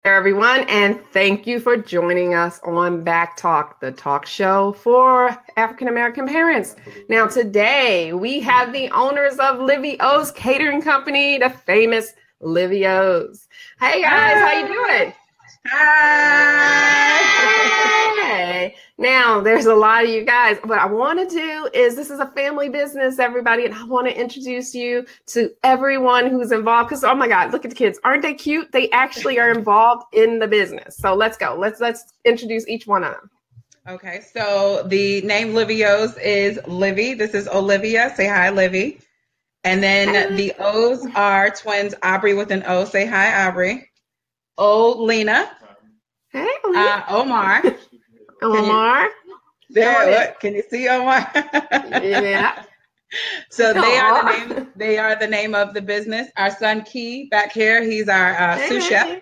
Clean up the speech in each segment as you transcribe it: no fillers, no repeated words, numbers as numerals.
There, everyone, and thank you for joining us on Back Talk, the talk show for African American parents. Now, today we have the owners of Livy O's Catering Company, the famous Livy O's. Hey guys, how you doing? Hi. Hey. Now, there's a lot of you guys. What I want to do is this is a family business, everybody, and I want to introduce you to everyone who's involved. Because oh my God, look at the kids. Aren't they cute? They actually are involved in the business. So let's go. Let's introduce each one of them. Okay, so the name Livio's is Livy. This is Olivia. Say hi, Livy. And then Hey. the O's are twins, Aubrey with an O. Say hi, Aubrey. O, Lena. Hey, Lena. Omar. Omar. Can you see Omar? Yeah. So they are the name of the business. Our son Key back here, he's our sous chef.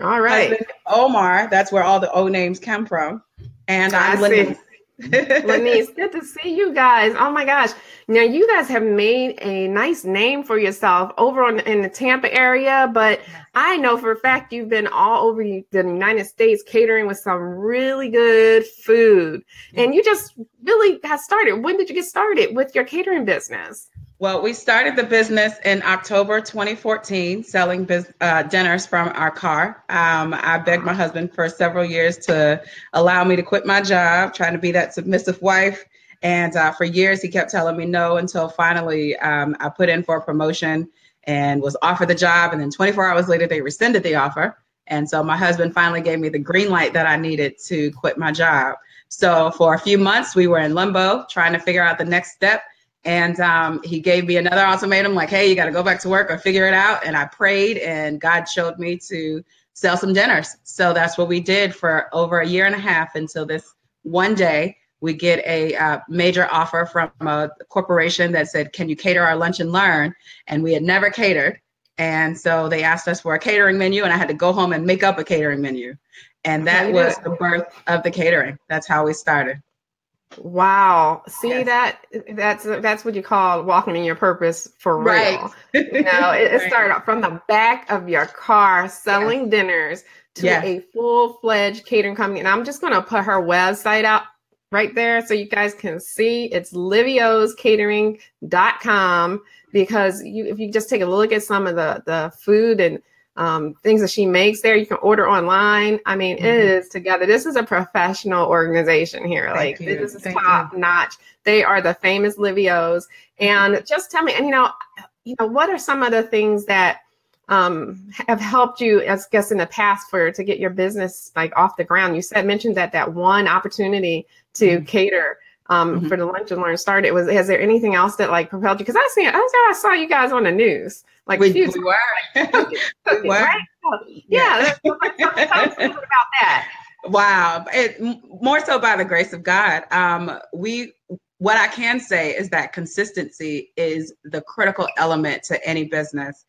All right. Husband Omar, that's where all the O names come from. And I'm Lenise. Lenise. Lenise, good to see you guys. Oh my gosh. Now you guys have made a nice name for yourself over in the Tampa area, but I know for a fact you've been all over the United States catering with some really good food. And you just really got started. When did you get started with your catering business? Well, we started the business in October 2014, selling dinners from our car. I begged my husband for several years to allow me to quit my job, trying to be that submissive wife. And for years, he kept telling me no until finally I put in for a promotion and was offered the job. And then 24 hours later, they rescinded the offer. And so my husband finally gave me the green light that I needed to quit my job. So for a few months, we were in limbo, trying to figure out the next step. And he gave me another ultimatum, like, hey, you got to go back to work or figure it out. And I prayed, and God showed me to sell some dinners. So that's what we did for over a year and a half until this one day we get a major offer from a corporation that said, can you cater our lunch and learn? And we had never catered. And so they asked us for a catering menu, and I had to go home and make up a catering menu. And that was the birth of the catering. That's how we started. Wow. See, Yes. that's what you call walking in your purpose for real. Right. It started off from the back of your car selling dinners to a full-fledged catering company. And I'm just going to put her website out right there so you guys can see. It's livyoscatering.com because if you just take a look at some of the food and things that she makes there, you can order online. I mean, it is together. This is a professional organization here. This is top notch. They are the famous Livy O's. And just tell me, and what are some of the things that have helped you, I guess, in the past to get your business like off the ground? You mentioned that one opportunity to cater for the lunch and learn started. Has there anything else that like propelled you? Because I saw you guys on the news. Like we were. We were. Right? Yeah. Tell us a little bit about that. Wow. More so by the grace of God. What I can say is that consistency is the critical element to any business.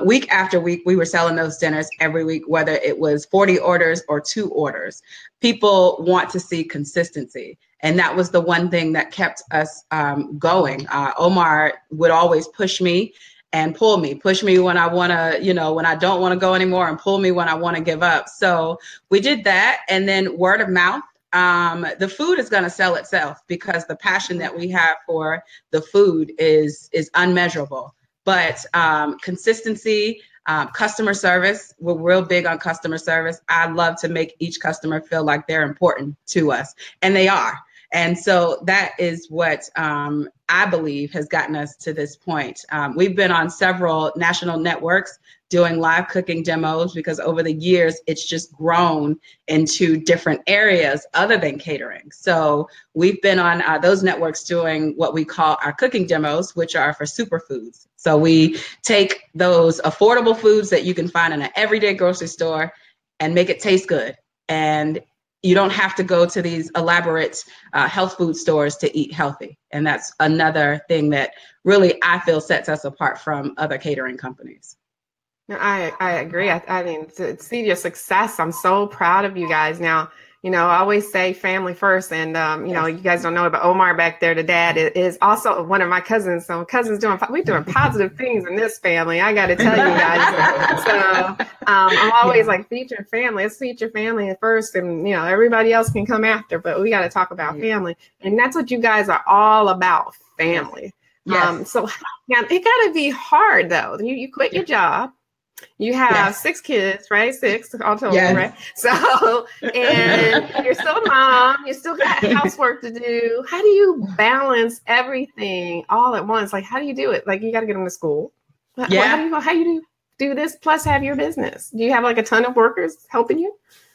Week after week, we were selling those dinners every week, whether it was 40 orders or 2 orders. People want to see consistency. And that was the one thing that kept us going. Omar would always push me and push me when I want to, when I don't want to go anymore, and pull me when I want to give up. So we did that. And then word of mouth. The food is going to sell itself because the passion that we have for the food is unmeasurable. But consistency, customer service, we're real big on customer service. I love to make each customer feel like they're important to us, and they are. And so that is what I believe has gotten us to this point. We've been on several national networks doing live cooking demos because over the years, it's just grown into different areas other than catering. So we've been on those networks doing what we call our cooking demos, which are for superfoods. So we take those affordable foods that you can find in an everyday grocery store and make it taste good. And you don't have to go to these elaborate health food stores to eat healthy. And that's another thing that really I feel sets us apart from other catering companies. I agree. I mean, to see your success, I'm so proud of you guys. Now, I always say family first. And, you guys don't know it, but Omar back there, the dad, is also one of my cousins. So cousins we're doing positive things in this family. I got to tell you guys. So I'm always like, feed your family. Let's feed your family first. And, everybody else can come after, but we got to talk about family. And that's what you guys are all about, family. Yes. So yeah, it got to be hard though. You quit your job. You have 6 kids, right? 6 all total, right? So, and you're still a mom. You still got housework to do. How do you balance everything all at once? Like, how do you do it? Like, you got to get them to school. How you do this plus have your business? Do you have like a ton of workers helping you?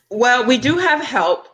Well, we do have help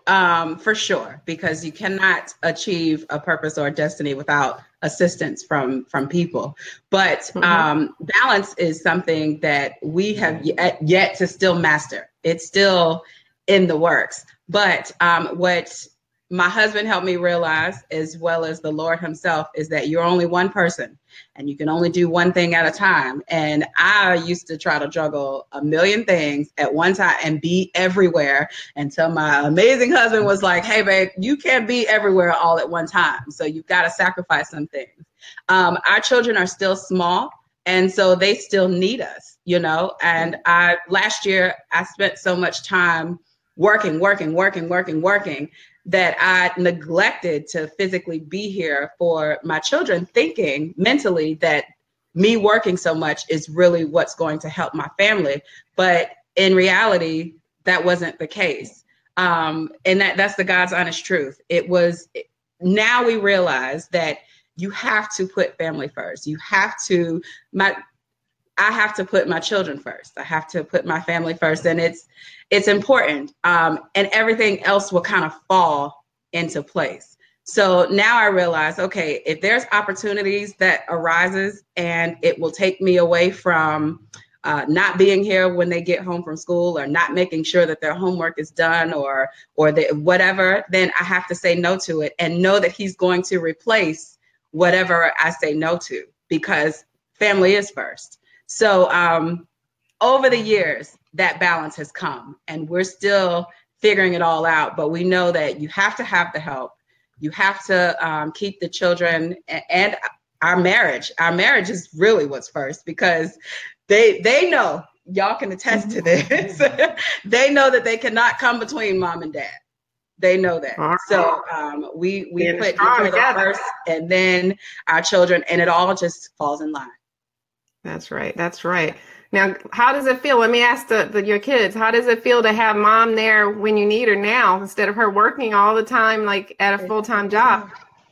for sure, because you cannot achieve a purpose or a destiny without assistance from people. But balance is something that we have yet to still master. It's still in the works. But what my husband helped me realize, as well as the Lord himself, is that you're only one person and you can only do one thing at a time. And I used to try to juggle a million things at one time and be everywhere, until my amazing husband was like, hey, babe, you can't be everywhere all at one time. So you've got to sacrifice some things. Our children are still small, and so they still need us, and last year I spent so much time working that I neglected to physically be here for my children, thinking mentally that me working so much is really what's going to help my family. But in reality, that wasn't the case. And that's the God's honest truth. Now we realize that you have to put family first. I have to put my children first. I have to put my family first. And it's important. And everything else will kind of fall into place. So now I realize, okay, if there's opportunities that arises and it will take me away from not being here when they get home from school, or not making sure that their homework is done, or whatever, then I have to say no to it, and know that he's going to replace whatever I say no to, because family is first. So over the years, that balance has come, and we're still figuring it all out. But we know that you have to have the help. You have to keep the children, and our marriage. Our marriage is really what's first, because they know, y'all can attest to this. They know that they cannot come between mom and dad. They know that. Right. So we put each other first, and then our children, and it all just falls in line. That's right. That's right. Now, how does it feel? Let me ask your kids, how does it feel to have mom there when you need her now, instead of her working all the time, like at a full-time job?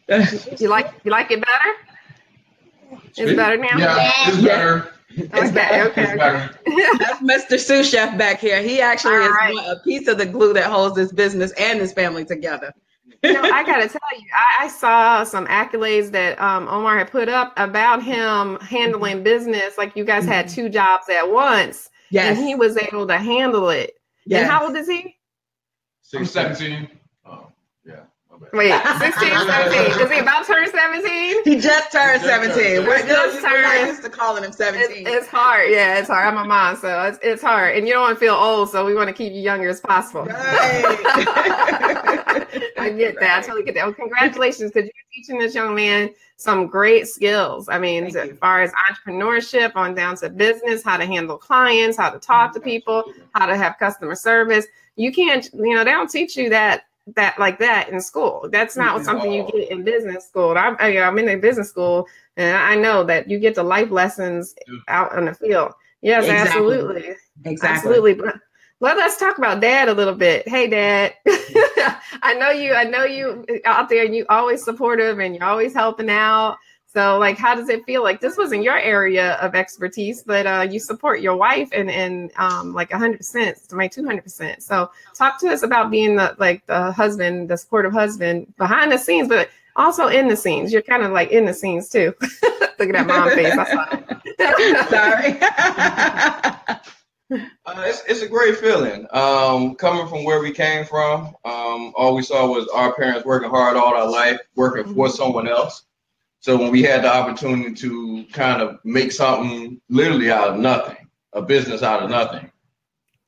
You like it better? It's better now? Yeah, it's better. Okay. That's Mr. Sous Chef back here. He actually is a piece of the glue that holds this business and this family together. I gotta tell you, I saw some accolades that Omar had put up about him handling business. Like, you guys had 2 jobs at once, and he was able to handle it. Yes. And how old is he? 17. Oh, yeah. Wait, 16, 17. Is he about to turn 17? He just turned 17. We're not used to calling him 17. It's hard. Yeah, it's hard. I'm a mom, so it's hard. And you don't want to feel old, so we want to keep you younger as possible. Right. I get that. I totally get that. Well, congratulations, because you're teaching this young man some great skills. I mean, as far as entrepreneurship, on down to business, how to handle clients, how to talk to people, how to have customer service. You can't, they don't teach you that like that in school. That's not something you get in business school. I'm in a business school, and I know that you get the life lessons out in the field. Yes, absolutely. Absolutely. But let's talk about Dad a little bit. Hey, Dad. I know you out there, and you always supportive, and you're always helping out. So, like, how does it feel? Like, this wasn't your area of expertise, but you support your wife and like 100%, to make 200%. So, talk to us about being the husband, the supportive husband behind the scenes, but also in the scenes. You're kind of like in the scenes too. Look at that mom face. I saw it. It's a great feeling. Coming from where we came from, all we saw was our parents working hard all our life, working for someone else. So when we had the opportunity to kind of make something literally out of nothing, a business out of nothing,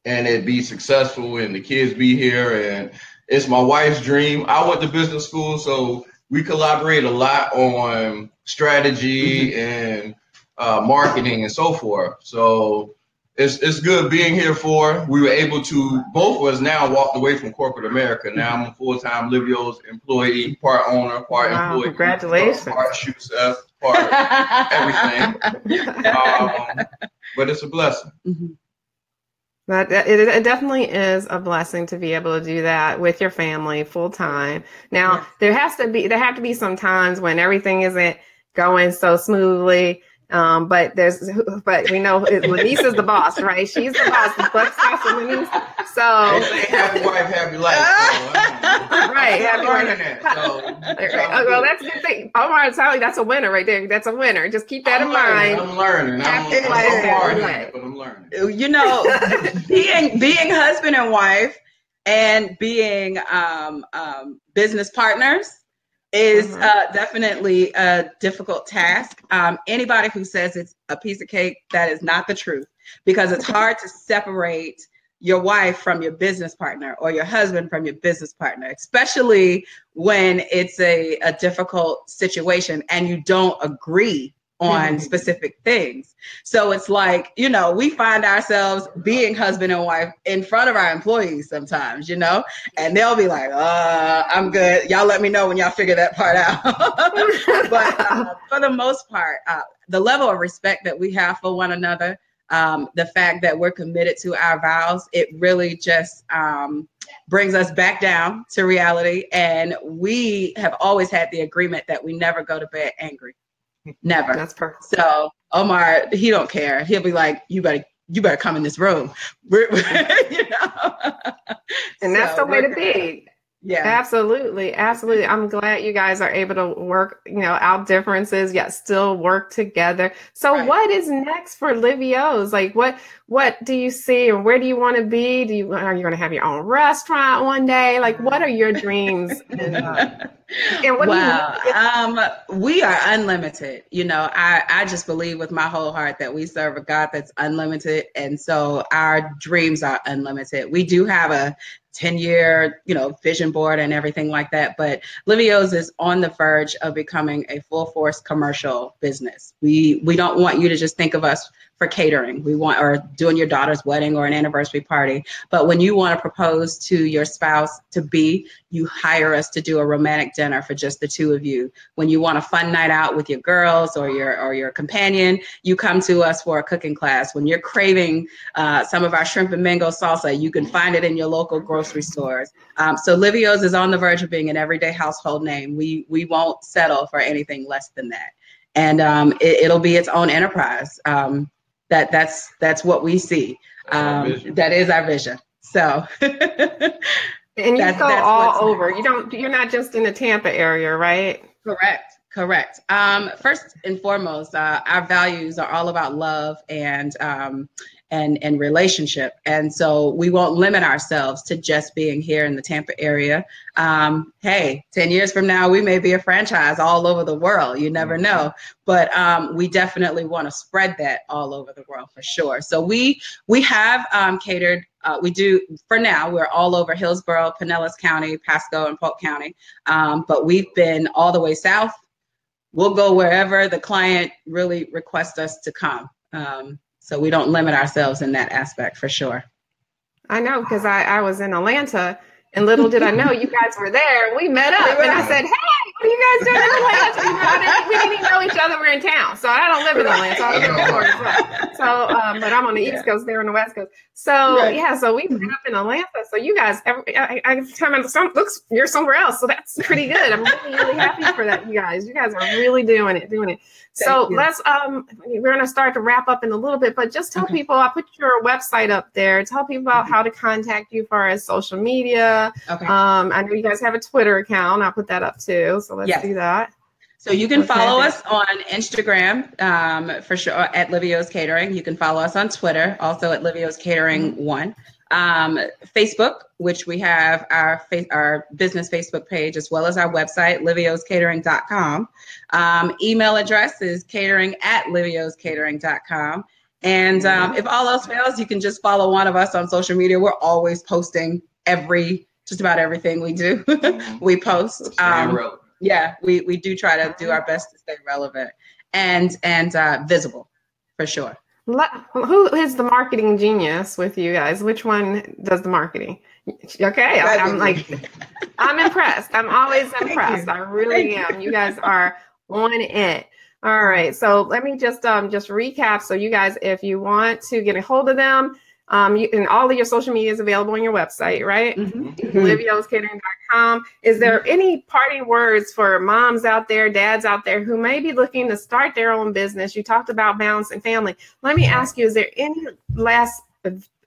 and it be successful, and the kids be here, and It's my wife's dream. I went to business school, so we collaborate a lot on strategy and marketing and so forth. So it's good being here for. We were able to, both of us now walked away from corporate America. Now I'm a full-time Livio's employee, part owner, part employee. Congratulations. Part shoe chef, part everything. But it's a blessing. But it definitely is a blessing to be able to do that with your family full time. Now, there have to be some times when everything isn't going so smoothly. But we know Lanice is the boss, right? She's the boss. The buck stops with Lanice. So they say happy wife, happy life. Right. I'm learning that. So, well, that's a good thing. Omar, that's a winner right there. That's a winner. Just keep that in mind. I'm learning. Happy wife, but I'm learning. You know, being husband and wife and being business partners is definitely a difficult task. Anybody who says it's a piece of cake, that is not the truth, because it's hard to separate your wife from your business partner or your husband from your business partner, especially when it's a difficult situation and you don't agree on specific things. So it's like, you know, we find ourselves being husband and wife in front of our employees sometimes, you know, and they'll be like, I'm good. Y'all let me know when y'all figure that part out. But for the most part, the level of respect that we have for one another, the fact that we're committed to our vows, it really just brings us back down to reality. And we have always had the agreement that we never go to bed angry. Never. That's perfect. So Omar, he don't care. He'll be like, you better come in this room. You know? And that's the way to be. Yeah, absolutely. I'm glad you guys are able to work, out differences, yet still work together. So What is next for Livio's? Like, what do you see, and where do you want to be? Are you going to have your own restaurant one day? Like, what are your dreams? And what we are unlimited. I just believe with my whole heart that we serve a God that's unlimited, and so our dreams are unlimited. We do have a 10-year, vision board and everything like that. But Livio's is on the verge of becoming a full force commercial business. We don't want you to just think of us for catering. Or doing your daughter's wedding or an anniversary party. But when you want to propose to your spouse to be, you hire us to do a romantic dinner for just the two of you. When you want a fun night out with your girls or your companion, you come to us for a cooking class. When you're craving some of our shrimp and mango salsa, you can find it in your local grocery stores. So Livio's is on the verge of being an everyday household name. We won't settle for anything less than that. And it'll be its own enterprise. That's what we see. That is our vision. So and you go all over. You're not just in the Tampa area, right? Correct. First and foremost, our values are all about love and relationship. And so we won't limit ourselves to just being here in the Tampa area. Hey, 10 years from now, we may be a franchise all over the world. You never know. But we definitely want to spread that all over the world for sure. So we have catered. We do, for now, we're all over Hillsborough, Pinellas County, Pasco, and Polk County. But we've been all the way south. We'll go wherever the client really requests us to come. So we don't limit ourselves in that aspect for sure. I know, because I was in Atlanta, and little did I know you guys were there. We met up, and I said, hey, what are you guys doing in Atlanta? We didn't even know each other. We're in town. So I don't live in Atlanta. So I live in Florida as well. So, but I'm on the East Coast, they're on the West Coast. So, so we met up in Atlanta. So you guys, you're somewhere else. So that's pretty good. I'm really, really happy for that, you guys. You guys are really doing it. So let's, we're going to start to wrap up in a little bit, but just tell people, I put your website up there. Tell people about how to contact you for social media. Okay. I know you guys have a Twitter account. I'll put that up too. So let's do that. So you can follow us on Instagram for sure at Livio's Catering. You can follow us on Twitter, also at Livio's Catering 1. Facebook, which we have our business Facebook page, as well as our website, livioscatering.com. Email address is catering@livioscatering.com. And if all else fails, you can just follow one of us on social media. We're always posting every just about everything we do. We post. Yeah, we do try to do our best to stay relevant and visible, for sure. Who is the marketing genius with you guys? Which one does the marketing? Okay, I'm impressed. I'm always impressed. I really am. You guys are on it. All right, so let me just recap. So you guys, if you want to get a hold of them, and all of your social media is available on your website, right? LivyOsCatering.com. Is there any parting words for moms out there, dads out there who may be looking to start their own business? You talked about balancing family. Let me ask you, is there any last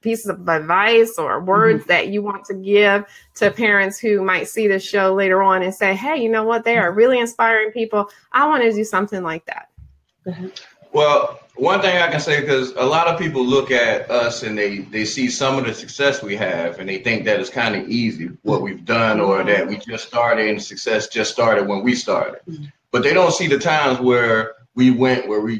pieces of advice or words that you want to give to parents who might see this show later on and say, hey, you know what? They are really inspiring people. I want to do something like that. Well, one thing I can say, because a lot of people look at us and they see some of the success we have and they think that it's kind of easy what we've done or that we just started and success just started when we started. But they don't see the times where we were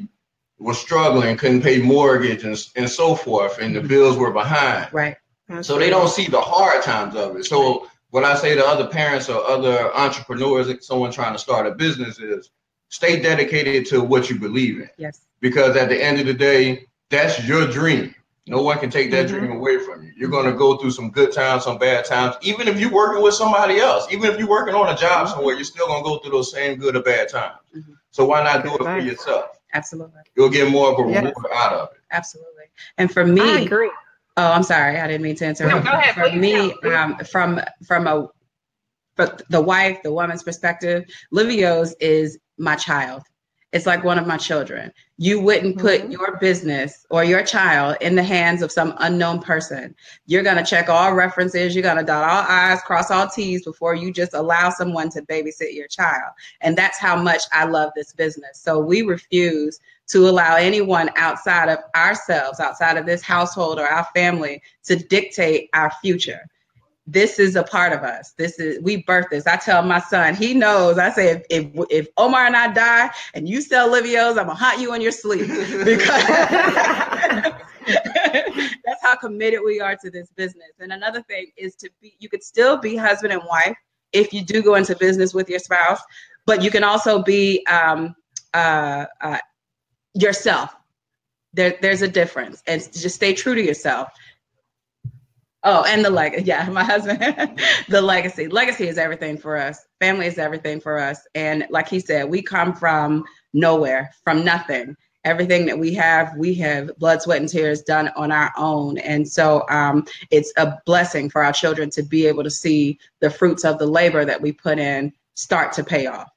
struggling, couldn't pay mortgage and so forth, and the bills were behind. Right. So they don't see the hard times of it. So what I say to other parents or other entrepreneurs, like someone trying to start a business, is stay dedicated to what you believe in. Yes. Because at the end of the day, that's your dream. No one can take that dream away from you. You're going to go through some good times, some bad times. Even if you're working with somebody else, even if you're working on a job somewhere, you're still going to go through those same good or bad times. So why not do it for yourself? Absolutely. You'll get more of a reward out of it. Absolutely. And for me, I agree. Oh, I'm sorry. I didn't mean to interrupt. No, go ahead. For me, from the wife, the woman's perspective, Livio's is my child. It's like one of my children. You wouldn't put your business or your child in the hands of some unknown person. You're going to check all references. You're going to dot all I's, cross all T's before you just allow someone to babysit your child. And that's how much I love this business. So we refuse to allow anyone outside of ourselves, outside of this household or our family, to dictate our future. This is a part of us. We birthed this. I tell my son, he knows. I say, if Omar and I die and you sell Livio's, I'm gonna haunt you in your sleep, because that's how committed we are to this business. And another thing is you could still be husband and wife if you do go into business with your spouse, but you can also be yourself. There's a difference, and just stay true to yourself. Oh, and the legacy. Yeah, my husband, the legacy. Legacy is everything for us. Family is everything for us. And like he said, we come from nowhere, from nothing. Everything that we have blood, sweat, and tears done on our own. And so it's a blessing for our children to be able to see the fruits of the labor that we put in start to pay off.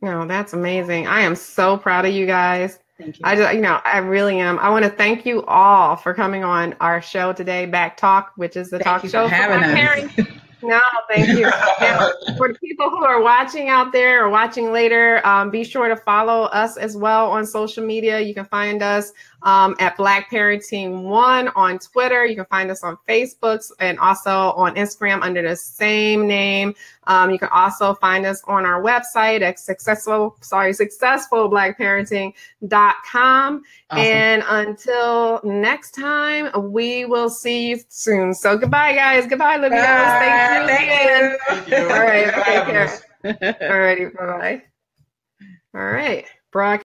No, that's amazing. I am so proud of you guys. Thank you. I really am. I want to thank you all for coming on our show today, BACKTALK, which is the talk show for parents. No, thank you. Now, for the people who are watching out there or watching later, be sure to follow us as well on social media. You can find us at Black Parenting 1 on Twitter. You can find us on Facebook and also on Instagram under the same name. You can also find us on our website at successfulblackparenting.com. Awesome. And until next time, we will see you soon. So goodbye, guys. Goodbye, Livy. Thank you. All right. Take care. All righty. Bye-bye. All right. Brock.